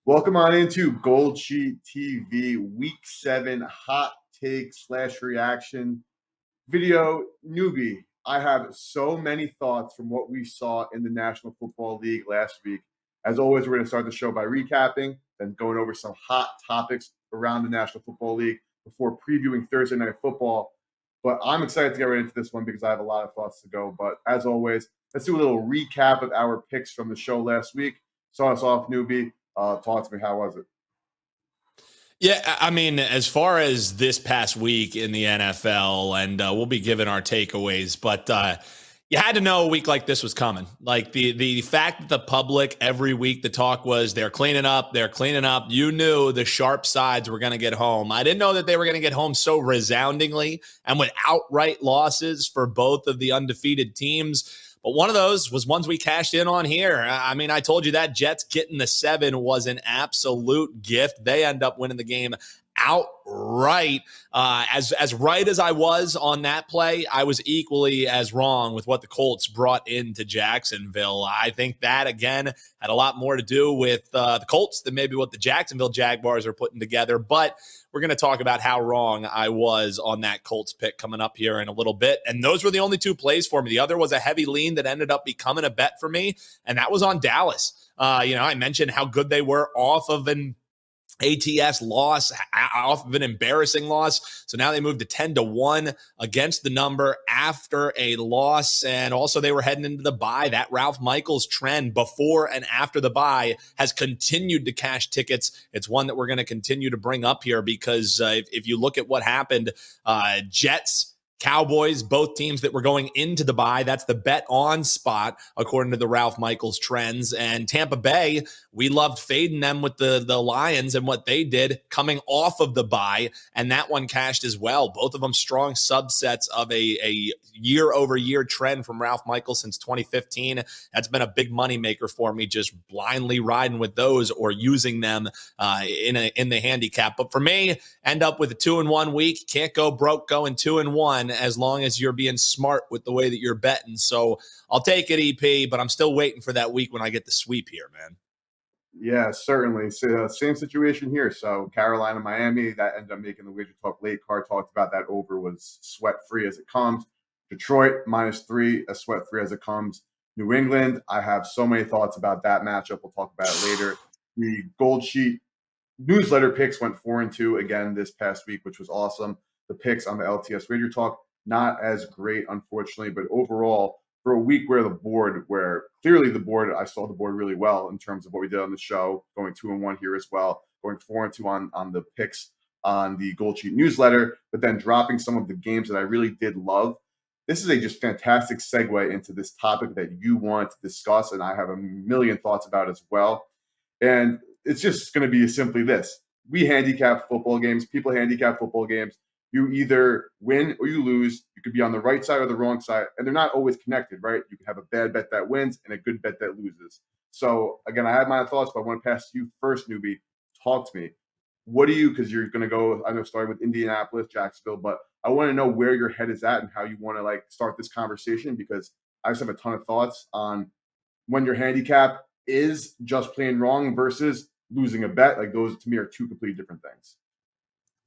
Welcome on into GoldSheet TV Week 7 hot take / reaction video. Newbie, I have so many thoughts from what we saw in the National Football League last week. As always, we're going to start the show by recapping, then going over some hot topics around the National Football League before previewing Thursday Night Football. But I'm excited to get right into this one because I have a lot of thoughts to go. But as always, let's do a little recap of our picks from the show last week. Start us off, Newbie. Talk to me. How was it? Yeah, I mean, as far as this past week in the NFL, and we'll be giving our takeaways, but you had to know a week like this was coming. Like the fact that the public every week the talk was they're cleaning up. You knew the sharp sides were going to get home. I didn't know that they were going to get home so resoundingly and with outright losses for both of the undefeated teams. But one of those was ones we cashed in on here. I mean, I told you that Jets getting the 7 was an absolute gift. They end up winning the game outright. As right as I was on that play, I was equally as wrong with what the Colts brought into Jacksonville. I think that, again, had a lot more to do with the Colts than maybe what the Jacksonville Jaguars are putting together. But we're going to talk about how wrong I was on that Colts pick coming up here in a little bit. And those were the only two plays for me. The other was a heavy lean that ended up becoming a bet for me, and that was on Dallas. I mentioned how good they were off of an ATS loss, off of an embarrassing loss. So now they moved to 10-1 against the number after a loss. And also they were heading into the bye. That Ralph Michaels trend before and after the bye has continued to cash tickets. It's one that we're going to continue to bring up here because if you look at what happened, Jets, Cowboys, both teams that were going into the bye. That's the bet on spot, according to the Ralph Michaels trends. And Tampa Bay, we loved fading them with the Lions and what they did coming off of the bye. And that one cashed as well. Both of them strong subsets of a year-over-year trend from Ralph Michaels since 2015. That's been a big moneymaker for me, just blindly riding with those or using them in the handicap. But for me, end up with a 2-1 week. Can't go broke going 2-1. As long as you're being smart with the way that you're betting. So I'll take it, EP, but I'm still waiting for that week when I get the sweep here, man. Yeah, certainly. So, same situation here. So Carolina, Miami, that ended up making the WagerTalk late card. Talked about that over was sweat-free as it comes. Detroit, -3, as sweat-free as it comes. New England, I have so many thoughts about that matchup. We'll talk about it later. The Gold Sheet newsletter picks went 4-2 again this past week, which was awesome. The picks on the LTS Wager Talk, not as great, unfortunately, but overall, for a week where clearly I saw the board really well in terms of what we did on the show, going 2-1 here as well, going 4-2 on the picks on the Gold Sheet newsletter, but then dropping some of the games that I really did love. This is a just fantastic segue into this topic that you want to discuss, and I have a million thoughts about as well. And it's just going to be simply this. We handicap football games. People handicap football games. You either win or you lose. You could be on the right side or the wrong side, and they're not always connected, right? You can have a bad bet that wins and a good bet that loses. So, again, I have my thoughts, but I want to pass to you first, Newbie. Talk to me. What do you, because you're going to go, I know, starting with Indianapolis, Jacksonville, but I want to know where your head is at and how you want to, start this conversation, because I just have a ton of thoughts on when your handicap is just plain wrong versus losing a bet. Like, those, to me, are two completely different things.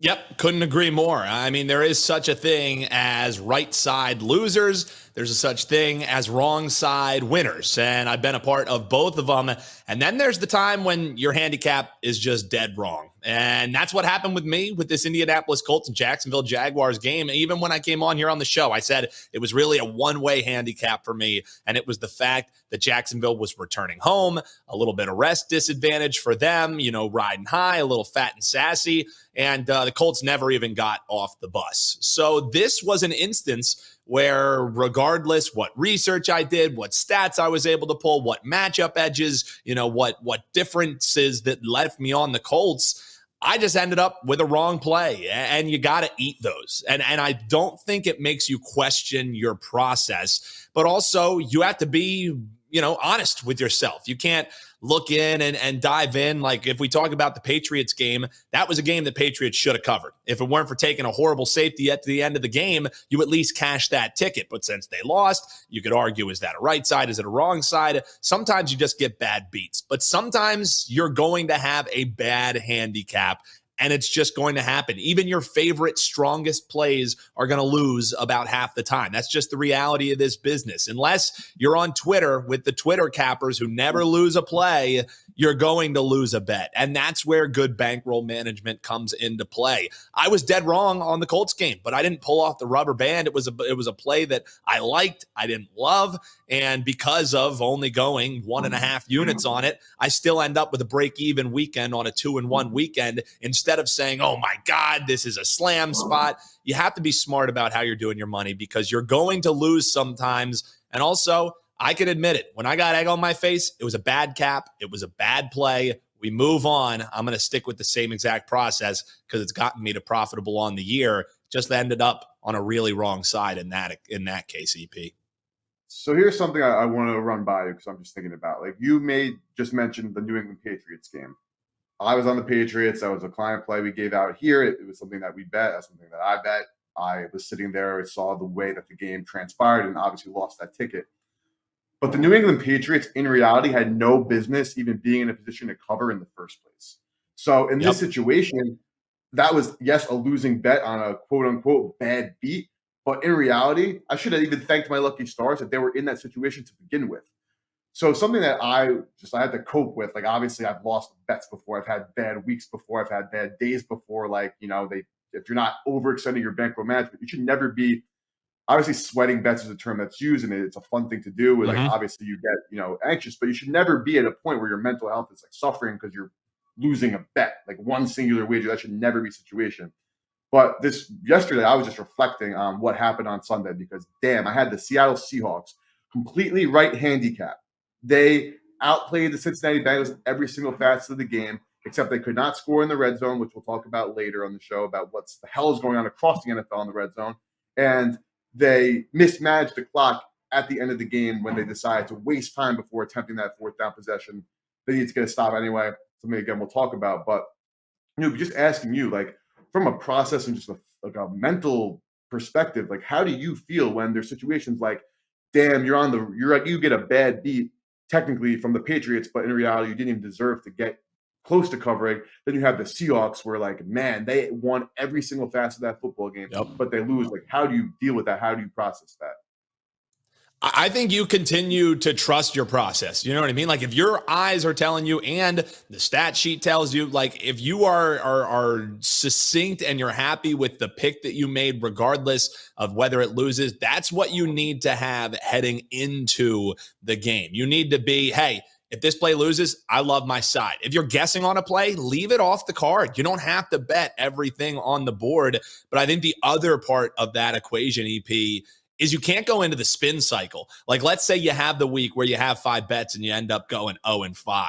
Yep, couldn't agree more. I mean, there is such a thing as right side losers. There's a such thing as wrong side winners. And I've been a part of both of them. And then there's the time when your handicap is just dead wrong. And that's what happened with me with this Indianapolis Colts and Jacksonville Jaguars game. Even when I came on here on the show, I said it was really a one-way handicap for me. And it was the fact that Jacksonville was returning home, a little bit of rest disadvantage for them, riding high, a little fat and sassy. And the Colts never even got off the bus. So this was an instance where, regardless what research I did, what stats I was able to pull, what matchup edges, what differences that left me on the Colts, I just ended up with a wrong play, and you got to eat those. And I don't think it makes you question your process, but also you have to be honest with yourself. You can't look in and dive in. Like if we talk about the Patriots game, that was a game that Patriots should have covered. If it weren't for taking a horrible safety at the end of the game, you at least cash that ticket. But since they lost, you could argue, is that a right side? Is it a wrong side? Sometimes you just get bad beats, but sometimes you're going to have a bad handicap. And it's just going to happen. Even your favorite, strongest plays are going to lose about half the time. That's just the reality of this business. Unless you're on Twitter with the Twitter cappers who never lose a play, you're going to lose a bet. And that's where good bankroll management comes into play. I was dead wrong on the Colts game, but I didn't pull off the rubber band. It was a play that I liked, I didn't love. And because of only going 1.5 units on it, I still end up with a break-even weekend on a 2-1 weekend. Instead of saying, oh my God, this is a slam spot, you have to be smart about how you're doing your money because you're going to lose sometimes. And also, I can admit it. When I got egg on my face, it was a bad cap. It was a bad play. We move on. I'm going to stick with the same exact process because it's gotten me to profitable on the year. Just ended up on a really wrong side in that case, EP. So here's something I want to run by you because I'm just thinking about. Like just mentioned the New England Patriots game. I was on the Patriots. That was a client play we gave out here. It was something that we bet. That's something that I bet. I was sitting there. I saw the way that the game transpired and obviously lost that ticket. But the New England Patriots, in reality, had no business even being in a position to cover in the first place. So in this situation, that was, yes, a losing bet on a quote-unquote bad beat. But in reality, I should have even thanked my lucky stars that they were in that situation to begin with. So something that I had to cope with, like obviously I've lost bets before. I've had bad weeks before. I've had bad days before. Like, if you're not overextending your bankroll management, you should never be, obviously sweating bets is a term that's used and it's a fun thing to do. Like obviously you get, anxious, but you should never be at a point where your mental health is like suffering because you're losing a bet, like one singular wager. That should never be a situation. But yesterday, I was just reflecting on what happened on Sunday because, damn, I had the Seattle Seahawks completely right handicap. They outplayed the Cincinnati Bengals in every single facet of the game, except they could not score in the red zone, which we'll talk about later on the show about what the hell is going on across the NFL in the red zone. And they mismanaged the clock at the end of the game when they decided to waste time before attempting that fourth down possession. They need to get a stop anyway. Something, again, we'll talk about. But, just asking you, like, from a process and just a mental perspective, like how do you feel when there's situations like, damn, you get a bad beat technically from the Patriots, but in reality you didn't even deserve to get close to covering. Then you have the Seahawks where like, man, they won every single facet of that football game, but they lose. Like, how do you deal with that? How do you process that? I think you continue to trust your process. You know what I mean? Like if your eyes are telling you and the stat sheet tells you, like if you are succinct and you're happy with the pick that you made, regardless of whether it loses, that's what you need to have heading into the game. You need to be, hey, if this play loses, I love my side. If you're guessing on a play, leave it off the card. You don't have to bet everything on the board. But I think the other part of that equation, EP, is you can't go into the spin cycle. Like, let's say you have the week where you have 5 bets and you end up going 0-5.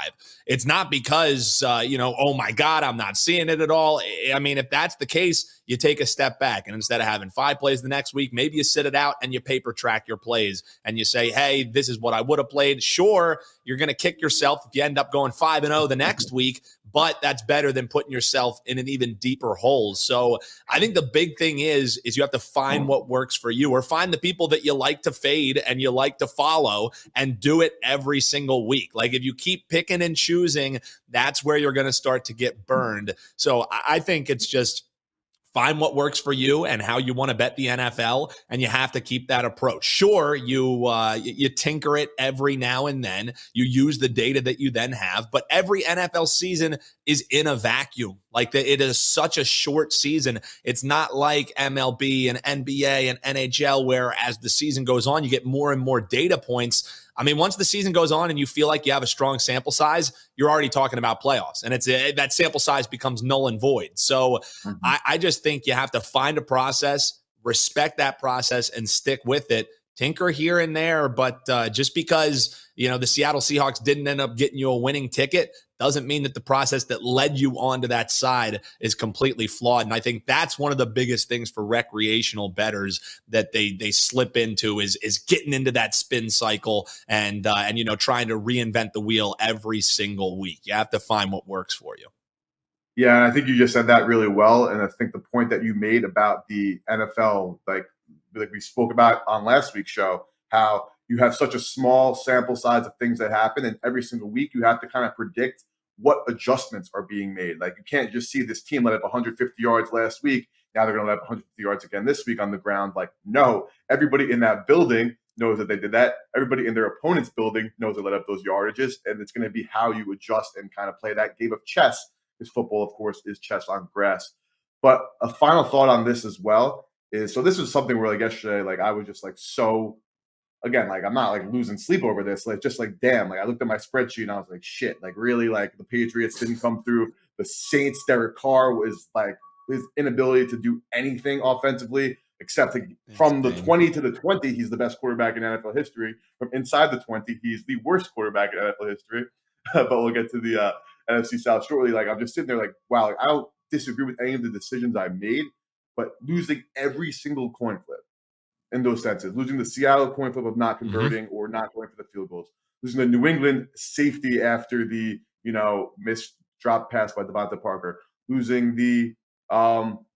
It's not because, oh my God, I'm not seeing it at all. I mean, if that's the case, you take a step back. And instead of having 5 plays the next week, maybe you sit it out and you paper track your plays and you say, hey, this is what I would have played. Sure, you're going to kick yourself if you end up going 5-0 the next week, but that's better than putting yourself in an even deeper hole. So I think the big thing is you have to find what works for you, or find the people that you like to fade and you like to follow and do it every single week. Like if you keep picking and choosing, that's where you're going to start to get burned. So I think it's just find what works for you and how you want to bet the NFL, and you have to keep that approach. Sure, you tinker it every now and then. You use the data that you then have, but every NFL season is in a vacuum. Like it is such a short season. It's not like MLB and NBA and NHL where as the season goes on, you get more and more data points. I mean, once the season goes on and you feel like you have a strong sample size, you're already talking about playoffs, and that sample size becomes null and void. So I just think you have to find a process, respect that process, and stick with it. Tinker here and there, but just because the Seattle Seahawks didn't end up getting you a winning ticket doesn't mean that the process that led you onto that side is completely flawed. And I think that's one of the biggest things for recreational bettors that they slip into is getting into that spin cycle and trying to reinvent the wheel every single week. You have to find what works for you. Yeah, and I think you just said that really well. And I think the point that you made about the NFL, like we spoke about on last week's show, how you have such a small sample size of things that happen, and every single week you have to kind of predict what adjustments are being made. Like you can't just see this team let up 150 yards last week. Now they're going to let up 150 yards again this week on the ground. Like, no, everybody in that building knows that they did that. Everybody in their opponent's building knows they let up those yardages, and it's going to be how you adjust and kind of play that game of chess. Because football, of course, is chess on grass. But a final thought on this as well is, so this was something where like yesterday, like I was just like so, again, like I'm not like losing sleep over this. Like just like, damn, like I looked at my spreadsheet and I was like, shit, like really, like the Patriots didn't come through. The Saints, Derek Carr was like his inability to do anything offensively except from the 20 to the 20, he's the best quarterback in NFL history. From inside the 20, he's the worst quarterback in NFL history. But we'll get to the NFC South shortly. Like I'm just sitting there like, wow, like, I don't disagree with any of the decisions I made, but losing every single coin flip in those senses, losing the Seattle coin flip of not converting or not going for the field goals, losing the New England safety after the missed drop pass by Devonta Parker, losing the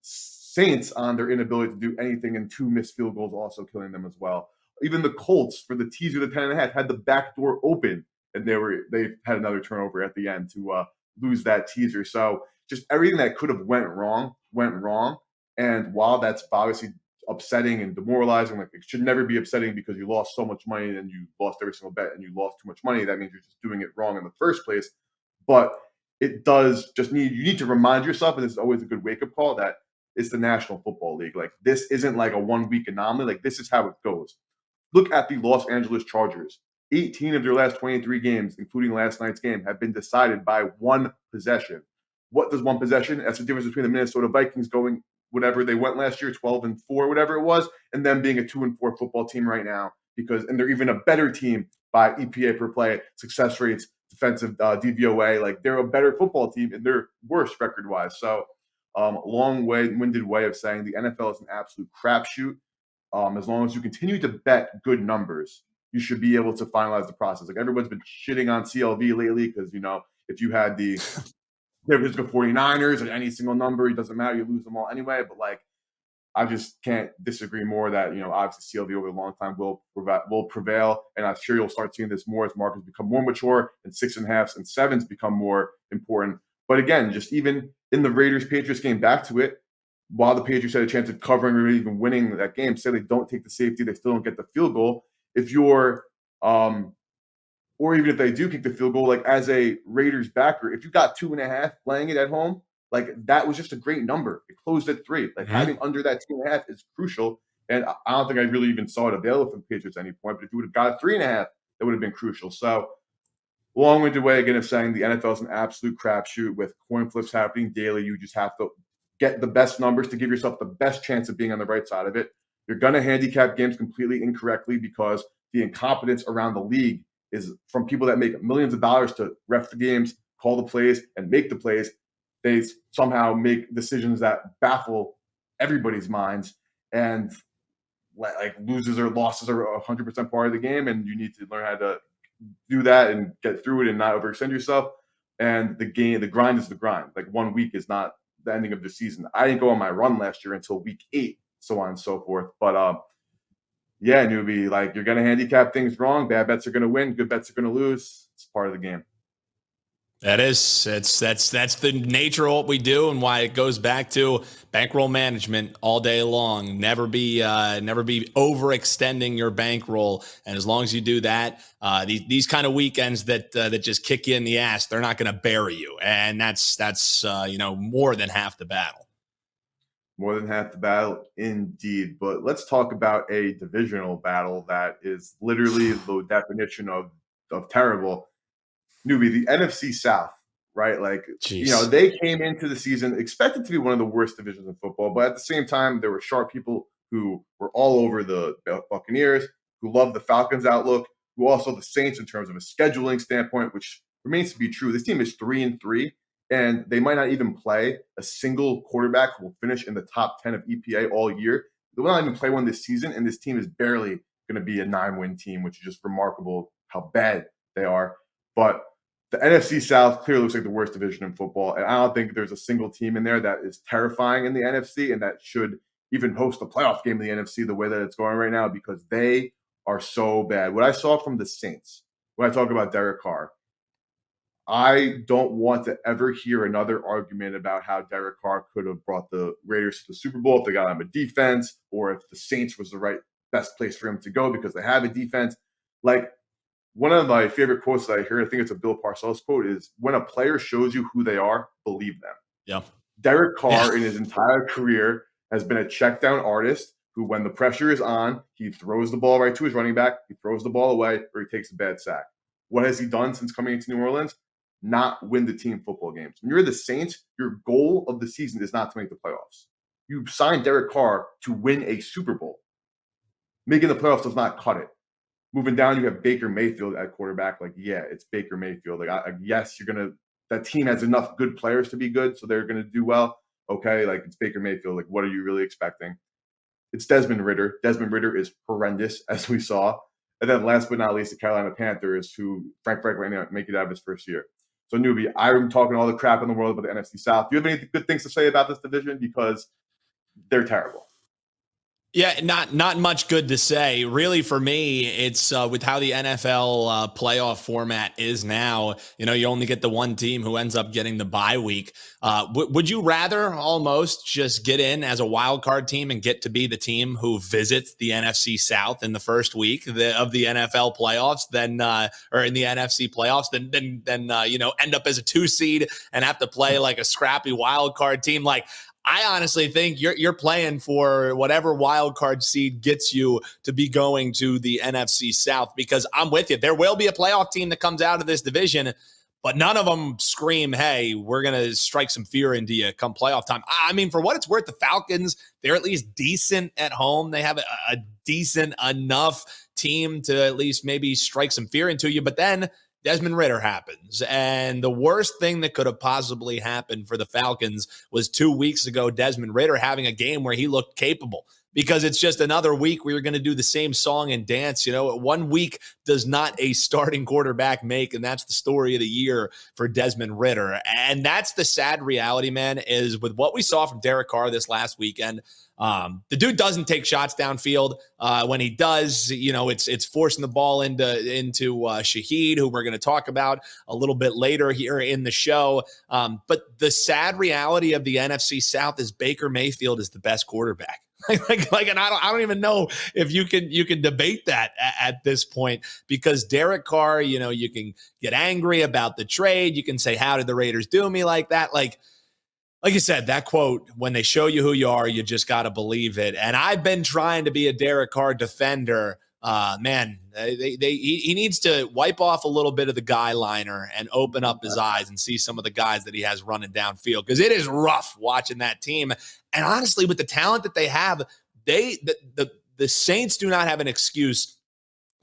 Saints on their inability to do anything, and 2 missed field goals also killing them as well. Even the Colts for the teaser, the 10.5, had the back door open, and they had another turnover at the end to lose that teaser. So just everything that could have went wrong. And while that's obviously upsetting and demoralizing, like it should never be upsetting because you lost so much money and you lost every single bet and you lost too much money. That means you're just doing it wrong in the first place. But it does just you need to remind yourself, and this is always a good wake-up call, that it's the National Football League. Like this isn't like a 1-week anomaly. Like this is how it goes. Look at the Los Angeles Chargers. 18 of their last 23 games, including last night's game, have been decided by 1 possession. What does 1 possession? That's the difference between the Minnesota Vikings going whatever they went last year, 12-4, whatever it was, and them being a 2-4 football team right now. And they're even a better team by EPA per play, success rates, defensive DVOA. Like they're a better football team and they're worse record-wise. So long-winded way of saying the NFL is an absolute crapshoot. As long as you continue to bet good numbers, you should be able to finalize the process. Like everyone's been shitting on CLV lately because, if you had the San Francisco 49ers or any single number, it doesn't matter. You lose them all anyway. But like, I just can't disagree more that, obviously CLV over a long time will prevail. And I'm sure you'll start seeing this more as markets become more mature and 6.5s and 7s become more important. But again, just even in the Raiders-Patriots game, back to it, while the Patriots had a chance of covering or even winning that game, say they don't take the safety, they still don't get the field goal. If you're, or even if they do kick the field goal, like as a Raiders backer, if you got 2.5 playing it at home, like that was just a great number. It closed at 3. Like having under that 2.5 is crucial. And I don't think I really even saw it available for the Patriots at any point. But if you would have got 3.5, that would have been crucial. So long-winded way again of saying the NFL is an absolute crapshoot with coin flips happening daily. You just have to get the best numbers to give yourself the best chance of being on the right side of it. You're going to handicap games completely incorrectly because the incompetence around the league is from people that make millions of dollars to ref the games, call the plays, and make the plays. They somehow make decisions that baffle everybody's minds. And like losses or losses are 100% part of the game, and you need to learn how to do that and get through it and not overextend yourself. And the grind is the grind. Like 1 week is not the ending of the season. I didn't go on my run last year until week 8, so on and so forth. But yeah, newbie, like you're gonna handicap things wrong. Bad bets are gonna win, good bets are gonna lose. It's part of the game. That is, that's the nature of what we do, and why it goes back to bankroll management all day long. Never be overextending your bankroll, and as long as you do that, these kind of weekends that just kick you in the ass, they're not going to bury you, and that's more than half the battle. More than half the battle, indeed. But let's talk about a divisional battle that is literally the definition of terrible. Newbie, the NFC South, right? Like, Jeez. they came into the season expected to be one of the worst divisions in football, but at the same time, there were sharp people who were all over the Buccaneers, who loved the Falcons' outlook, who also the Saints in terms of a scheduling standpoint, which remains to be true. This team is 3-3, and they might not even play a single quarterback who will finish in the top 10 of EPA all year. They will not even play one this season, and this team is barely going to be a 9-win team, which is just remarkable how bad they are. But the NFC South clearly looks like the worst division in football, and I don't think there's a single team in there that is terrifying in the NFC and that should even host a playoff game in the NFC the way that it's going right now, because they are so bad. What I saw from the Saints, when I talk about Derek Carr, I don't want to ever hear another argument about how Derek Carr could have brought the Raiders to the Super Bowl if they got him a defense, or if the Saints was the right best place for him to go because they have a defense. Like, one of my favorite quotes that I hear, I think it's a Bill Parcells quote, is when a player shows you who they are, believe them. Yeah. Derek Carr in his entire career has been a check down artist who, when the pressure is on, he throws the ball right to his running back, he throws the ball away, or he takes a bad sack. What has he done since coming into New Orleans? Not win the team football games. When you're the Saints, your goal of the season is not to make the playoffs. You signed Derek Carr to win a Super Bowl. Making the playoffs does not cut it. Moving down, you have Baker Mayfield at quarterback. Like, yeah, it's Baker Mayfield. Like, yes, that team has enough good players to be good, so they're going to do well. Okay, like, it's Baker Mayfield. Like, what are you really expecting? It's Desmond Ridder. Desmond Ridder is horrendous, as we saw. And then last but not least, the Carolina Panthers, who Frank might make it out of his first year. So, Newbie, I'm talking all the crap in the world about the NFC South. Do you have any good things to say about this division? Because they're terrible. Yeah, not much good to say. Really, for me, it's with how the NFL playoff format is now. You only get the one team who ends up getting the bye week. Would you rather almost just get in as a wild card team and get to be the team who visits the NFC South in the first week of the NFL playoffs, or in the NFC playoffs, than end up as a 2 seed and have to play like a scrappy wild card team? Like, I honestly think you're playing for whatever wild card seed gets you to be going to the NFC South, because I'm with you. There will be a playoff team that comes out of this division, but none of them scream, hey, we're going to strike some fear into you come playoff time. I mean, for what it's worth, the Falcons, they're at least decent at home. They have a decent enough team to at least maybe strike some fear into you, but then Desmond Ridder happens. And the worst thing that could have possibly happened for the Falcons was 2 weeks ago, Desmond Ridder having a game where he looked capable, because it's just another week where you're going to do the same song and dance. 1 week does not a starting quarterback make, and that's the story of the year for Desmond Ridder. And that's the sad reality, man, is with what we saw from Derek Carr this last weekend. The dude doesn't take shots downfield. When he does, it's forcing the ball into Shaheed, who we're going to talk about a little bit later here in the show. But the sad reality of the NFC South is Baker Mayfield is the best quarterback. And I don't even know if you can debate that at this point, because Derek Carr, you can get angry about the trade. You can say, how did the Raiders do me like that? Like you said, that quote, when they show you who you are, you just got to believe it. And I've been trying to be a Derek Carr defender. He needs to wipe off a little bit of the guy liner and open up his eyes and see some of the guys that he has running downfield, because it is rough watching that team. And honestly, with the talent that they have, the Saints do not have an excuse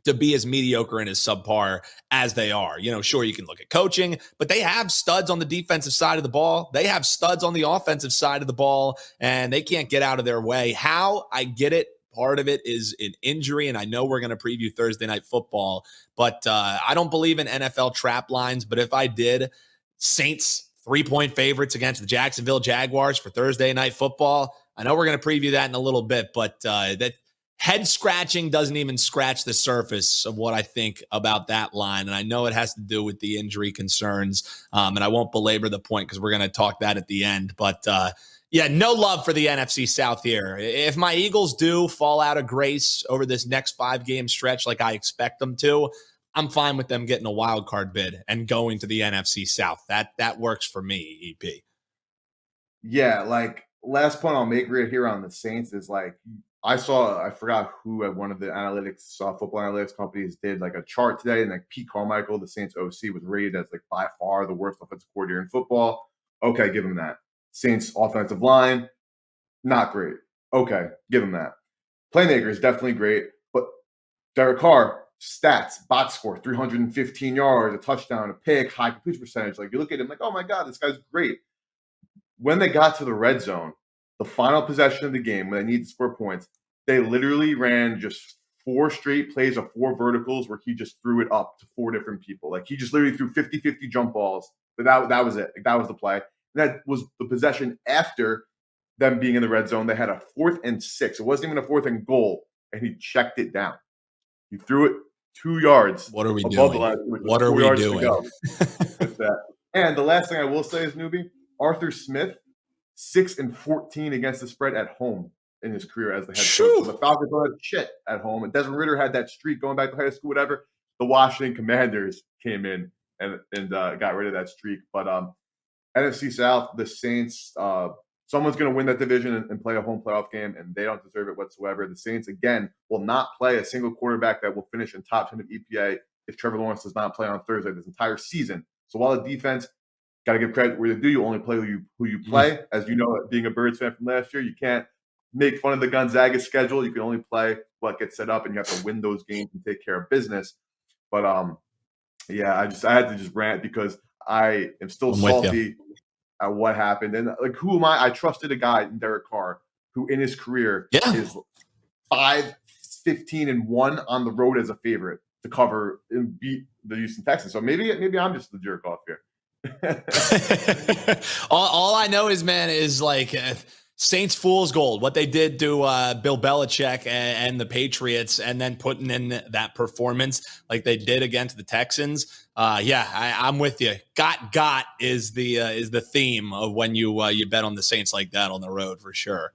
to be as mediocre and as subpar as they are. Sure, you can look at coaching, but they have studs on the defensive side of the ball. They have studs on the offensive side of the ball, and they can't get out of their way. How? I get it. Part of it is an injury, and I know we're going to preview Thursday Night Football, but I don't believe in NFL trap lines. But if I did, Saints 3-point favorites against the Jacksonville Jaguars for Thursday Night Football. I know we're going to preview that in a little bit, but that head scratching doesn't even scratch the surface of what I think about that line. And I know it has to do with the injury concerns. And I won't belabor the point because we're going to talk that at the end. But no love for the NFC South here. If my Eagles do fall out of grace over this next 5-game stretch like I expect them to, I'm fine with them getting a wild card bid and going to the NFC South. That works for me, EP. Yeah, like, last point I'll make right here on the Saints is, like, I forgot who at one of the football analytics companies did like a chart today, and like Pete Carmichael, the Saints OC, was rated as like by far the worst offensive coordinator in football. Okay, give him that. Saints offensive line, not great. Okay, give him that. Playmaker is definitely great, but Derek Carr, stats, box score, 315 yards, a touchdown, a pick, high completion percentage. Like, you look at him like, oh my God, this guy's great. When they got to the red zone, the final possession of the game, when they needed to score points, they literally ran just 4 straight plays of 4 verticals where he just threw it up to 4 different people. Like, he just literally threw 50-50 jump balls. But that was it. Like, that was the play. And that was the possession after them being in the red zone. They had a 4th and 6. It wasn't even a 4th and goal, and he checked it down. He threw it 2 yards What are we above doing? the line. What are we doing? With that. And the last thing I will say is, newbie, Arthur Smith, 6-14 against the spread at home in his career as the head coach. So the Falcons don't have shit at home. And Desmond Ridder had that streak going back to high school, whatever. The Washington Commanders came in and got rid of that streak. But NFC South, the Saints, someone's going to win that division and play a home playoff game, and they don't deserve it whatsoever. The Saints, again, will not play a single quarterback that will finish in top 10 of EPA if Trevor Lawrence does not play on Thursday this entire season. So while the defense, got to give credit where you do, you only play who you play. As you know, being a Birds fan from last year, you can't make fun of the Gonzaga schedule. You can only play what gets set up, and you have to win those games and take care of business. But yeah, I had to just rant because I am still salty at what happened. And like, who am I? I trusted a guy in Derek Carr who in his career is 5-15-1 on the road as a favorite to cover and beat the Houston Texans. So maybe I'm just the jerk off here. all I know is, man, is like Saints fool's gold. What they did to Bill Belichick and the Patriots, and then putting in that performance like they did against the Texans. I'm with you. Got is the theme of when you bet on the Saints like that on the road for sure.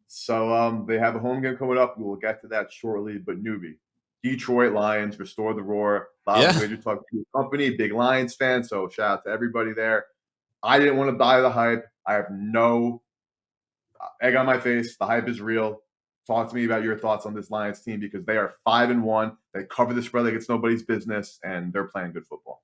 So they have a home game coming up. We will get to that shortly. But newbie, Detroit Lions restore the roar. WagerTalk Company, big Lions fan. So shout out to everybody there. I didn't want to buy the hype. I have no egg on my face. The hype is real. Talk to me about your thoughts on this Lions team, because they are 5-1. They cover the spread like it's nobody's business, and they're playing good football.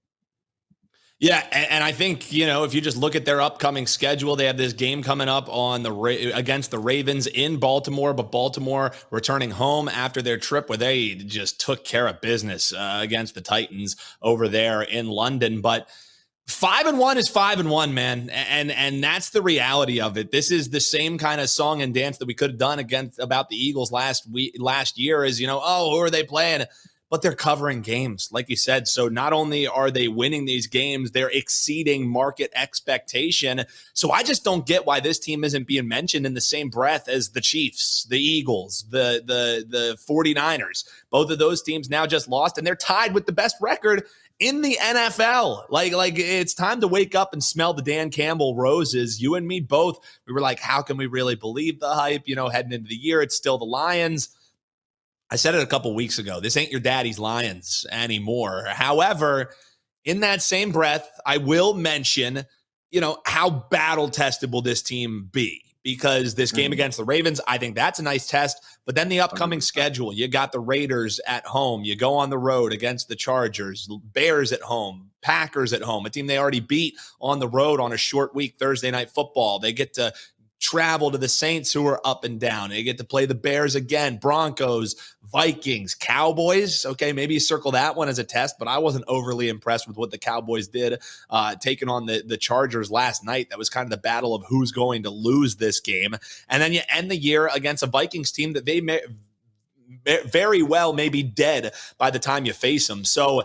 Yeah, and I think, if you just look at their upcoming schedule, they have this game coming up on against the Ravens in Baltimore, but Baltimore returning home after their trip where they just took care of business against the Titans over there in London. But 5-1 is 5-1, man. And that's the reality of it. This is the same kind of song and dance that we could have done about the Eagles last year is, who are they playing? But they're covering games, like you said. So not only are they winning these games, they're exceeding market expectation. So I just don't get why this team isn't being mentioned in the same breath as the Chiefs, the Eagles, the 49ers. Both of those teams now just lost, and they're tied with the best record in the NFL. Like it's time to wake up and smell the Dan Campbell roses. You and me both, we were like, how can we really believe the hype? Heading into the year, it's still the Lions. I said it a couple weeks ago. This ain't your daddy's Lions anymore. However, in that same breath, I will mention, how battle tested will this team be? Because this game against the Ravens, I think that's a nice test. But then the upcoming schedule, you got the Raiders at home. You go on the road against the Chargers, Bears at home, Packers at home, a team they already beat on the road on a short week, Thursday Night Football. They get to travel to the Saints, who are up and down. They get to play the Bears again, Broncos, Vikings, Cowboys. Okay, maybe you circle that one as a test, but I wasn't overly impressed with what the Cowboys did taking on the Chargers last night. That was kind of the battle of who's going to lose this game. And then you end the year against a Vikings team that they very well may be dead by the time you face them. So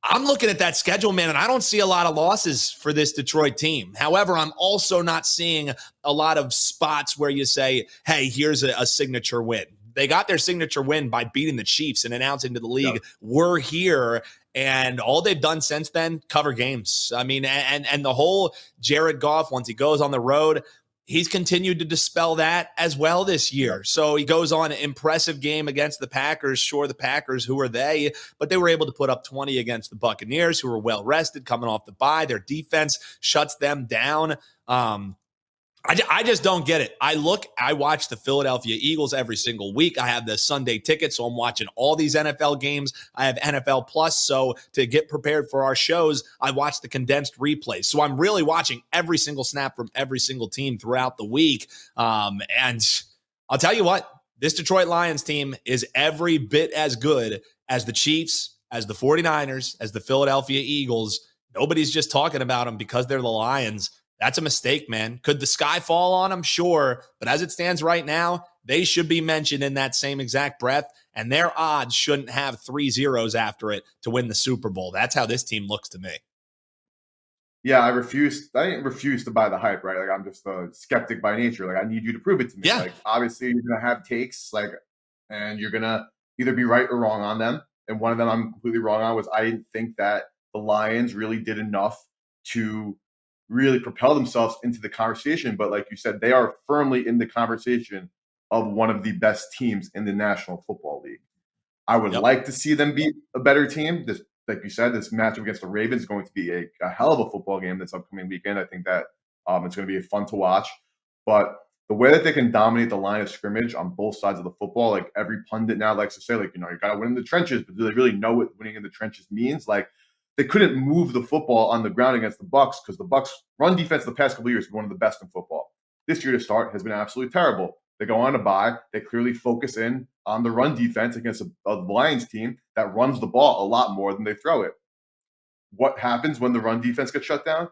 I'm looking at that schedule, man, and I don't see a lot of losses for this Detroit team. However, I'm also not seeing a lot of spots where you say, hey, here's a signature win. They got their signature win by beating the Chiefs and announcing to the league, we're here. And all they've done since then, cover games. I mean, and the whole Jared Goff, once he goes on the road, he's continued to dispel that as well this year. So he goes on an impressive game against the Packers. Sure, the Packers, who are they? But they were able to put up 20 against the Buccaneers, who were well-rested, coming off the bye. Their defense shuts them down. I just don't get it. I watch the Philadelphia Eagles every single week. I have the Sunday ticket, so I'm watching all these NFL games. I have NFL Plus, so to get prepared for our shows, I watch the condensed replays. So I'm really watching every single snap from every single team throughout the week. And I'll tell you what, this Detroit Lions team is every bit as good as the Chiefs, as the 49ers, as the Philadelphia Eagles. Nobody's just talking about them because they're the Lions. That's a mistake, man. Could the sky fall on them? Sure. But as it stands right now, they should be mentioned in that same exact breath, and their odds shouldn't have 3 zeros after it to win the Super Bowl. That's how this team looks to me. Yeah, I didn't refuse to buy the hype, right? Like, I'm just a skeptic by nature. Like, I need you to prove it to me. Yeah. Like, obviously, you're gonna have takes, like, and you're gonna either be right or wrong on them. And one of them I'm completely wrong on was I didn't think that the Lions really did enough to really propel themselves into the conversation. But like you said, they are firmly in the conversation of one of the best teams in the National Football League. I would like to see them beat a better team. This, like you said, this matchup against the Ravens is going to be a hell of a football game this upcoming weekend. I think that it's going to be fun to watch. But the way that they can dominate the line of scrimmage on both sides of the football, like every pundit now likes to say, like, you got to win in the trenches, but do they really know what winning in the trenches means? Like, they couldn't move the football on the ground against the Bucs because the Bucs run defense the past couple of years has been one of the best in football. This year to start has been absolutely terrible. They go on a bye. They clearly focus in on the run defense against a Lions team that runs the ball a lot more than they throw it. What happens when the run defense gets shut down?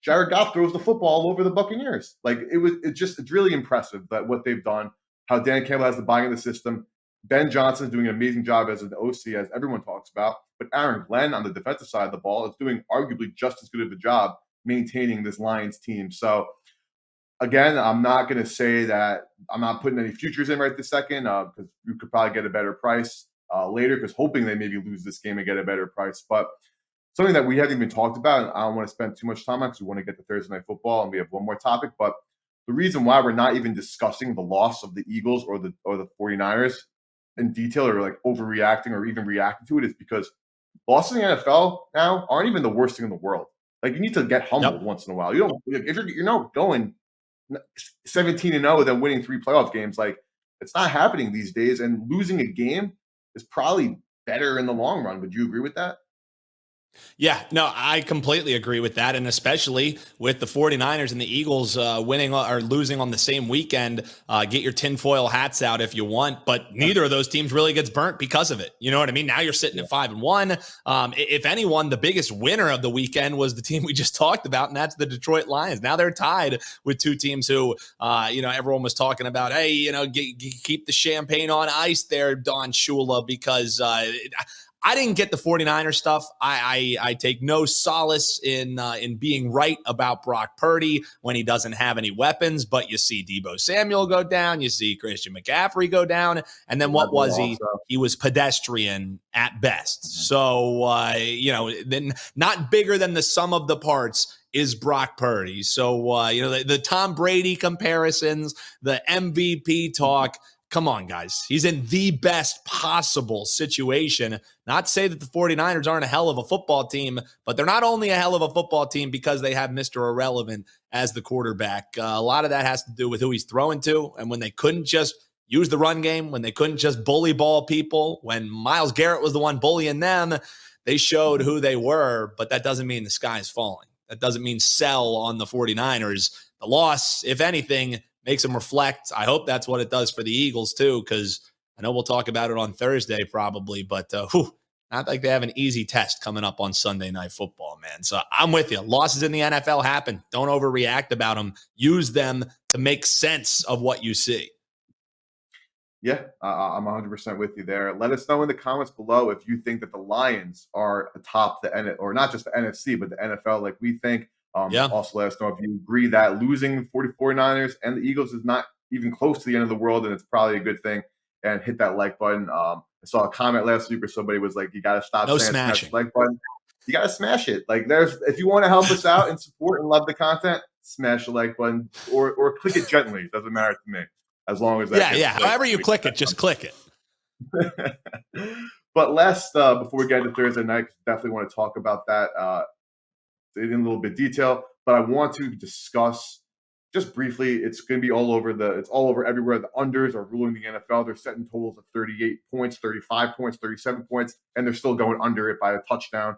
Jared Goff throws the football all over the Buccaneers. Like, it's really impressive that what they've done, how Dan Campbell has the buy in the system. Ben Johnson's doing an amazing job as an OC, as everyone talks about. But Aaron Glenn on the defensive side of the ball is doing arguably just as good of a job maintaining this Lions team. So, again, I'm not going to say that I'm not putting any futures in right this second because you could probably get a better price later because hoping they maybe lose this game and get a better price. But something that we haven't even talked about, and I don't want to spend too much time on because we want to get to Thursday Night Football and we have one more topic. But the reason why we're not even discussing the loss of the Eagles or the 49ers in detail or like overreacting or even reacting to it is because losses in the NFL now aren't even the worst thing in the world. Like, you need to get humbled once in a while. You don't, if you're not going 17-0, then winning 3 playoff games. Like, it's not happening these days. And losing a game is probably better in the long run. Would you agree with that? Yeah, no, I completely agree with that. And especially with the 49ers and the Eagles winning or losing on the same weekend, get your tinfoil hats out if you want. But neither of those teams really gets burnt because of it. You know what I mean? Now you're sitting at 5-1. If anyone, the biggest winner of the weekend was the team we just talked about, and that's the Detroit Lions. Now they're tied with 2 teams who, everyone was talking about, hey, keep the champagne on ice there, Don Shula, because I didn't get the 49ers stuff. I take no solace in being right about Brock Purdy when he doesn't have any weapons, but you see Deebo Samuel go down, you see Christian McCaffrey go down, and then what was he? He was pedestrian at best. So, then not bigger than the sum of the parts is Brock Purdy. So, the Tom Brady comparisons, the MVP talk, come on, guys. He's in the best possible situation. Not to say that the 49ers aren't a hell of a football team, but they're not only a hell of a football team because they have Mr. Irrelevant as the quarterback. A lot of that has to do with who he's throwing to. And when they couldn't just use the run game, when they couldn't just bully ball people, when Myles Garrett was the one bullying them, they showed who they were, but that doesn't mean the sky is falling. That doesn't mean sell on the 49ers. The loss, if anything, makes them reflect. I hope that's what it does for the Eagles too, because I know we'll talk about it on Thursday probably, but not like they have an easy test coming up on Sunday Night Football, man. So I'm with you. Losses in the NFL happen. Don't overreact about them. Use them to make sense of what you see. Yeah, I'm 100% with you there. Let us know in the comments below if you think that the Lions are atop or not just the NFC, but the NFL like we think. Also, let us know if you agree that losing the 49ers and the Eagles is not even close to the end of the world, and it's probably a good thing. And hit that like button. I saw a comment last week where somebody was like, "You got to stop saying smash the like button. You got to smash it." Like, if you want to help us out and support and love the content, smash the like button or click it gently. It doesn't matter to me as long as that. However you click it, just click it. But before we get into Thursday night, definitely want to talk about that in a little bit detail. But I want to discuss just briefly. It's going to be all over everywhere. The unders are ruling the NFL. They're setting totals of 38 points, 35 points, 37 points, and they're still going under it by a touchdown.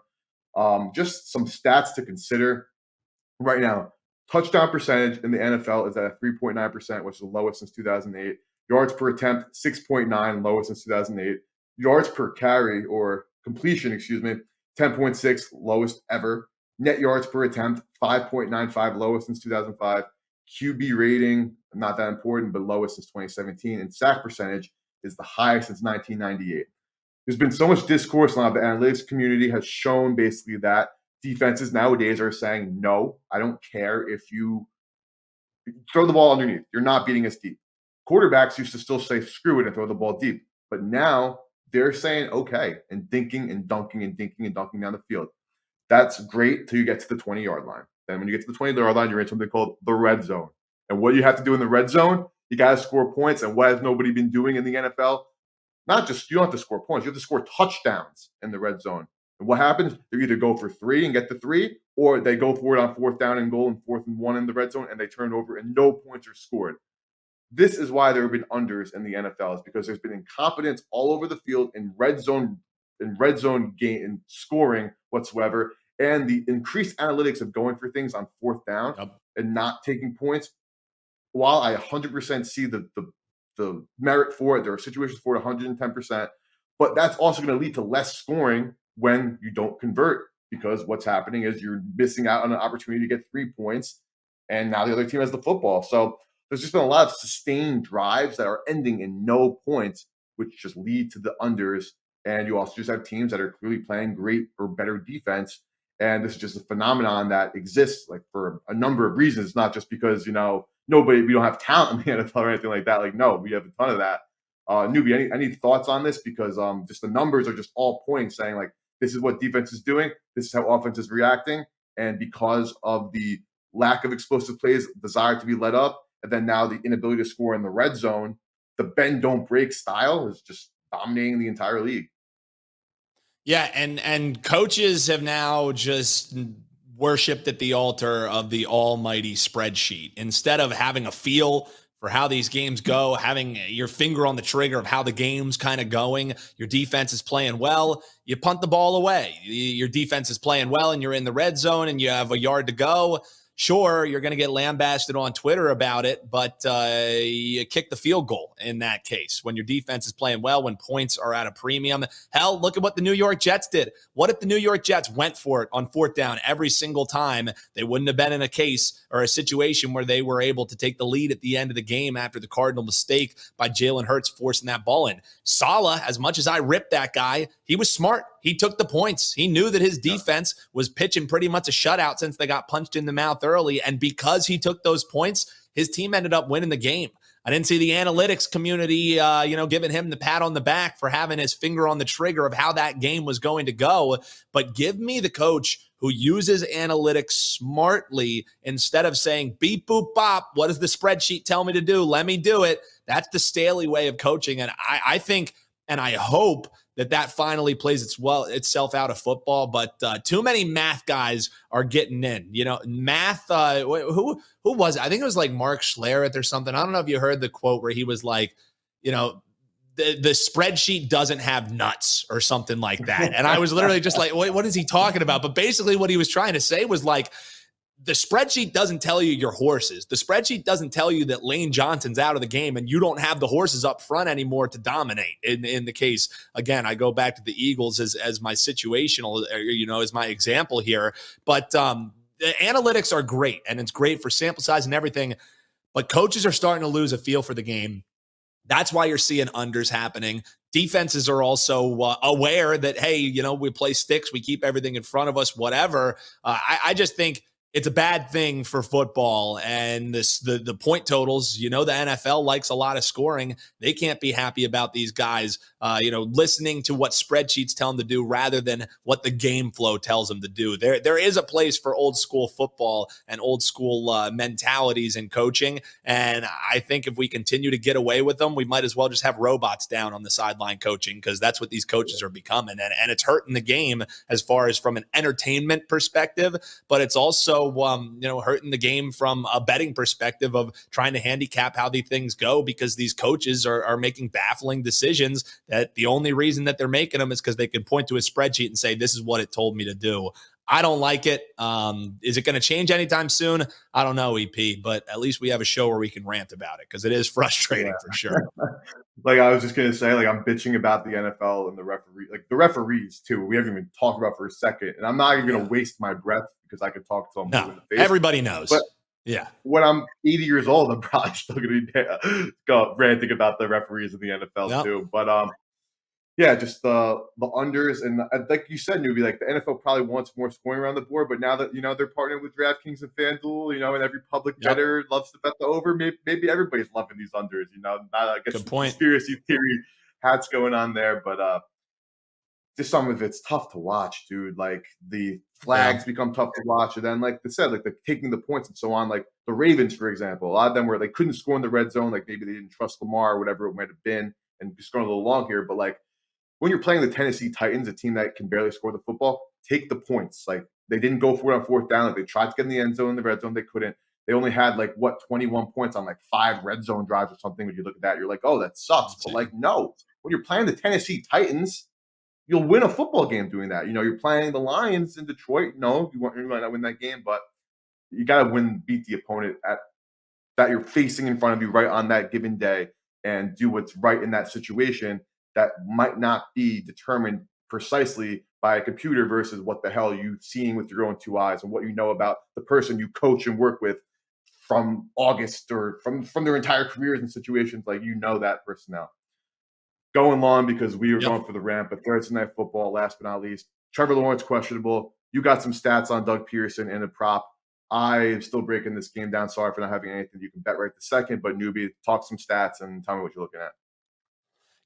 Just some stats to consider right now. Touchdown percentage in the NFL is at 3.9%, which is the lowest since 2008. Yards per attempt, 6.9, lowest since 2008. Yards per carry or completion, 10.6, lowest ever. Net yards per attempt, 5.95, lowest since 2005. QB rating, not that important, but lowest since 2017. And sack percentage is the highest since 1998. There's been so much discourse now. The analytics community has shown basically that defenses nowadays are saying, no, I don't care if you throw the ball underneath. You're not beating us deep. Quarterbacks used to still say, screw it and throw the ball deep. But now they're saying, okay, and dinking and dunking and dinking and dunking down the field. That's great till you get to the 20-yard line. Then when you get to the 20-yard line, you're in something called the red zone. And what you have to do in the red zone, you got to score points. And what has nobody been doing in the NFL? Not just, you don't have to score points, you have to score touchdowns in the red zone. And what happens? They either go for 3 and get the 3, or they go for it on 4th down and goal and 4th and 1 in the red zone, and they turn over and no points are scored. This is why there have been unders in the NFL, is because there's been incompetence all over the field in red zone game and scoring whatsoever, and the increased analytics of going for things on 4th down and not taking points. While I 100% see the merit for it, there are situations for it 110%, but that's also going to lead to less scoring when you don't convert, because what's happening is you're missing out on an opportunity to get 3 points, and now the other team has the football. So there's just been a lot of sustained drives that are ending in no points, which just lead to the unders. And you also just have teams that are clearly playing great or better defense. And this is just a phenomenon that exists like for a number of reasons. It's not just because, we don't have talent in the NFL or anything like that. Like, no, we have a ton of that. Newbie, any thoughts on this? Because just the numbers are just all pointing, saying like, this is what defense is doing. This is how offense is reacting. And because of the lack of explosive plays, desire to be let up, and then now the inability to score in the red zone, the bend don't break style is just dominating the entire league. Yeah, and coaches have now just worshipped at the altar of the almighty spreadsheet. Instead of having a feel for how these games go, having your finger on the trigger of how the game's kind of going, your defense is playing well, you punt the ball away. Your defense is playing well and you're in the red zone and you have a yard to go. Sure, you're going to get lambasted on Twitter about it, but you kick the field goal in that case when your defense is playing well, when points are at a premium. Hell, look at what the New York Jets did. What if the New York Jets went for it on 4th down every single time? They wouldn't have been in a case or a situation where they were able to take the lead at the end of the game after the Cardinal mistake by Jalen Hurts forcing that ball in. Saleh, as much as I ripped that guy, he was smart. He took the points. He knew that his defense was pitching pretty much a shutout since they got punched in the mouth early. And because he took those points, his team ended up winning the game. I didn't see the analytics community, giving him the pat on the back for having his finger on the trigger of how that game was going to go. But give me the coach who uses analytics smartly instead of saying, beep, boop, bop, what does the spreadsheet tell me to do? Let me do it. That's the Staley way of coaching. And I think, and I hope that finally plays itself out of football. But too many math guys are getting in. Math, who was it? I think it was like Mark Schlereth or something. I don't know if you heard the quote where he was like, the spreadsheet doesn't have nuts or something like that. And I was literally just like, wait, what is he talking about? But basically what he was trying to say was like, the spreadsheet doesn't tell you your horses. The spreadsheet doesn't tell you that Lane Johnson's out of the game and you don't have the horses up front anymore to dominate. In the case, again, I go back to the Eagles as my situational, as my example here. But the analytics are great, and it's great for sample size and everything. But coaches are starting to lose a feel for the game. That's why you're seeing unders happening. Defenses are also aware that, hey, we play sticks, we keep everything in front of us, whatever. I just think it's a bad thing for football, and the point totals. The NFL likes a lot of scoring. They can't be happy about these guys, listening to what spreadsheets tell them to do rather than what the game flow tells them to do. There is a place for old school football and old school mentalities in coaching, and I think if we continue to get away with them, we might as well just have robots down on the sideline coaching, because that's what these coaches are becoming, and it's hurting the game as far as from an entertainment perspective, but it's also hurting the game from a betting perspective of trying to handicap how these things go, because these coaches are making baffling decisions that the only reason that they're making them is because they can point to a spreadsheet and say, this is what it told me to do. I don't like it. Is it going to change anytime soon? I don't know, EP, but at least we have a show where we can rant about it because it is frustrating for sure. Like I was just gonna say, like I'm bitching about the NFL and the referees too. We haven't even talked about for a second, and I'm not even gonna waste my breath because I could talk till I'm blue in the face. Everybody knows. But yeah, when I'm 80 years old, I'm probably still gonna be ranting about the referees in the NFL too. But yeah, just the unders and like you said, Newbie, like the NFL probably wants more scoring around the board, but now that they're partnering with DraftKings and FanDuel, and every public bettor loves to bet the over, maybe everybody's loving these unders. I guess conspiracy theory hats going on there, but just some of it's tough to watch, dude. Like the flags become tough to watch, and then like I said, like the taking the points and so on. Like the Ravens, for example, a lot of them where they couldn't score in the red zone, like maybe they didn't trust Lamar or whatever it might have been, and just going a little long here, but like when you're playing the Tennessee Titans, a team that can barely score the football, take the points. Like they didn't go for it on fourth down. Like they tried to get in the end zone, in the red zone, they couldn't. They only had 21 points on like 5 red zone drives or something. When you look at that, you're like, oh, that sucks. But like, no, when you're playing the Tennessee Titans, you'll win a football game doing that. You're playing the Lions in Detroit. No, you might not win that game, but you got to beat the opponent that you're facing in front of you right on that given day and do what's right in that situation. That might not be determined precisely by a computer versus what the hell you seeing with your own 2 eyes and what you know about the person you coach and work with from August or from their entire careers in situations like that personnel. Going long because we were going for the rant, but Thursday Night Football, last but not least, Trevor Lawrence questionable. You got some stats on Doug Peterson and a prop. I am still breaking this game down. Sorry for not having anything you can bet right this second, but Newbie, talk some stats and tell me what you're looking at.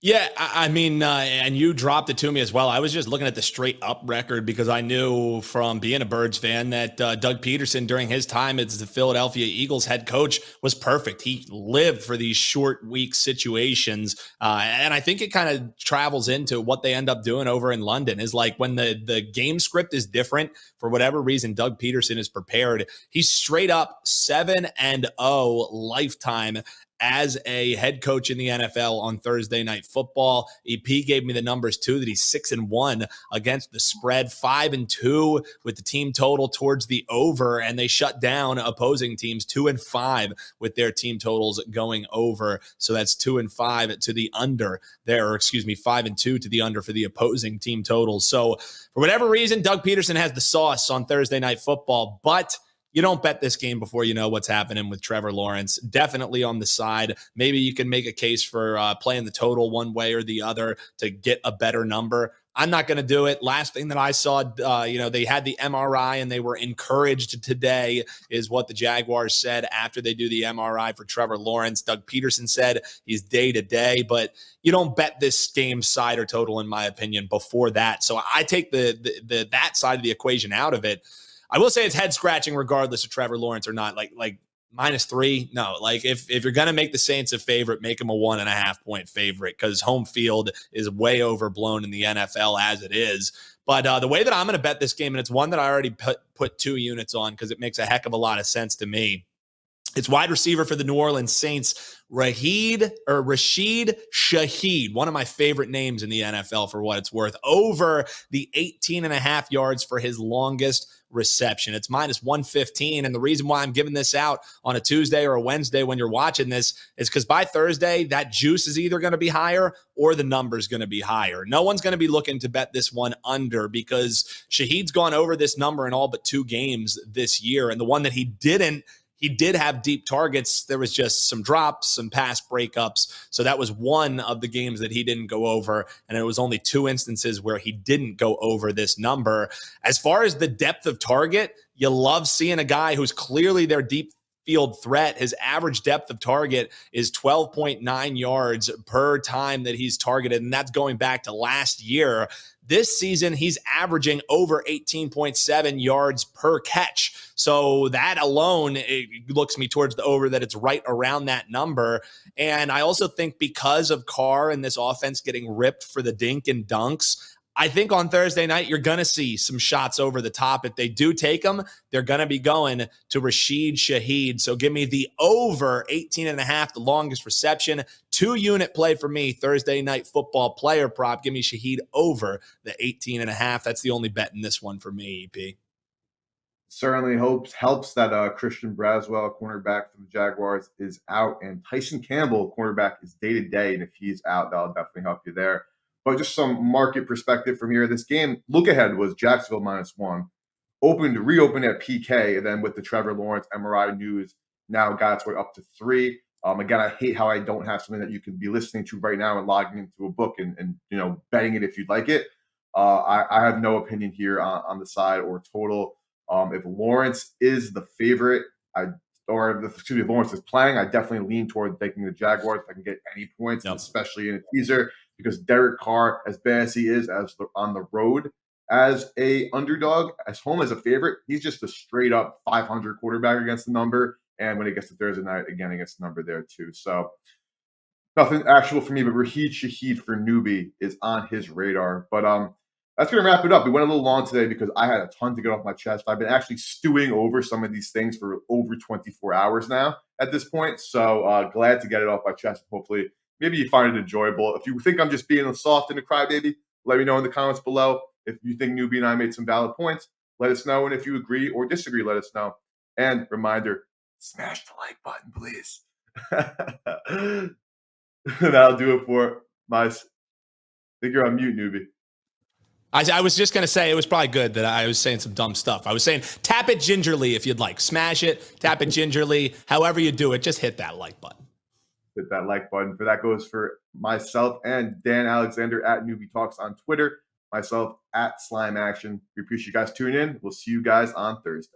Yeah, I mean, and you dropped it to me as well. I was just looking at the straight up record because I knew from being a Birds fan that Doug Peterson, during his time as the Philadelphia Eagles head coach, was perfect. He lived for these short week situations. And I think it kind of travels into what they end up doing over in London is like when the game script is different, for whatever reason, Doug Peterson is prepared. He's straight up 7-0 lifetime as a head coach in the NFL on Thursday Night Football. EP gave me the numbers too, that he's 6-1 against the spread, 5-2 with the team total towards the over, and they shut down opposing teams 2-5 with their team totals going over. So that's 2-5 to the under there, or 5-2 to the under for the opposing team totals. So for whatever reason, Doug Peterson has the sauce on Thursday Night Football, but you don't bet this game before you know what's happening with Trevor Lawrence. Definitely on the side. Maybe you can make a case for playing the total one way or the other to get a better number. I'm not going to do it. Last thing that I saw, they had the MRI and they were encouraged today is what the Jaguars said after they do the MRI for Trevor Lawrence. Doug Peterson said he's day to day, but you don't bet this game side or total, in my opinion, before that. So I take the that side of the equation out of it. I will say it's head scratching regardless of Trevor Lawrence or not. Like -3, no. Like if you're gonna make the Saints a favorite, make them a 1.5 point favorite because home field is way overblown in the NFL as it is. But the way that I'm gonna bet this game, and it's one that I already put 2 units on because it makes a heck of a lot of sense to me. It's wide receiver for the New Orleans Saints, Rashid Shaheed, one of my favorite names in the NFL for what it's worth, over the 18.5 yards for his longest reception. It's -115. And the reason why I'm giving this out on a Tuesday or a Wednesday when you're watching this is because by Thursday, that juice is either going to be higher or the number's going to be higher. No one's going to be looking to bet this one under because Shaheed's gone over this number in all but 2 games this year. And the one that he did have deep targets. There was just some drops, some pass breakups. So that was one of the games that he didn't go over. And it was only 2 instances where he didn't go over this number. As far as the depth of target, you love seeing a guy who's clearly their deep field threat. His average depth of target is 12.9 yards per time that he's targeted. And that's going back to last year. This season, he's averaging over 18.7 yards per catch. So that alone, it looks me towards the over that it's right around that number. And I also think because of Carr and this offense getting ripped for the dink and dunks, I think on Thursday night, you're going to see some shots over the top. If they do take them, they're going to be going to Rashid Shaheed. So give me the over 18.5, the longest reception. 2-unit play for me, Thursday Night Football player prop. Give me Shaheed over the 18.5. That's the only bet in this one for me, EP. Certainly helps that Christian Braswell, cornerback for the Jaguars, is out, and Tyson Campbell, cornerback, is day to day. And if he's out, that'll definitely help you there. But just some market perspective from here. This game look ahead was Jacksonville -1, reopened at PK, and then with the Trevor Lawrence MRI news, now got its way up to 3. Again, I hate how I don't have something that you can be listening to right now and logging into a book and betting it if you'd like it. I have no opinion here on the side or total. If Lawrence is the favorite, if Lawrence is playing, I definitely lean toward taking the Jaguars if I can get any points, especially in a teaser, because Derek Carr, as bad as he is on the road as a underdog, as home as a favorite, he's just a straight up 500 quarterback against the number. And when it gets to Thursday night, again against the number there too. So nothing actual for me, but Raheed Shaheed for newbie is on his radar. But that's going to wrap it up. We went a little long today because I had a ton to get off my chest. I've been actually stewing over some of these things for over 24 hours now at this point. So glad to get it off my chest. Hopefully, maybe you find it enjoyable. If you think I'm just being a soft and a crybaby, let me know in the comments below. If you think Newbie and I made some valid points, let us know. And if you agree or disagree, let us know. And reminder, smash the like button, please. That'll do it for my. I think you're on mute, Newbie. I was just going to say it was probably good that I was saying some dumb stuff. I was saying tap it gingerly if you'd like. Smash it, tap it gingerly. However you do it, just hit that like button. Hit that like button. For that goes for myself and Dan Alexander at Newbie Talks on Twitter. Myself at Slime Action. We appreciate you guys tuning in. We'll see you guys on Thursday.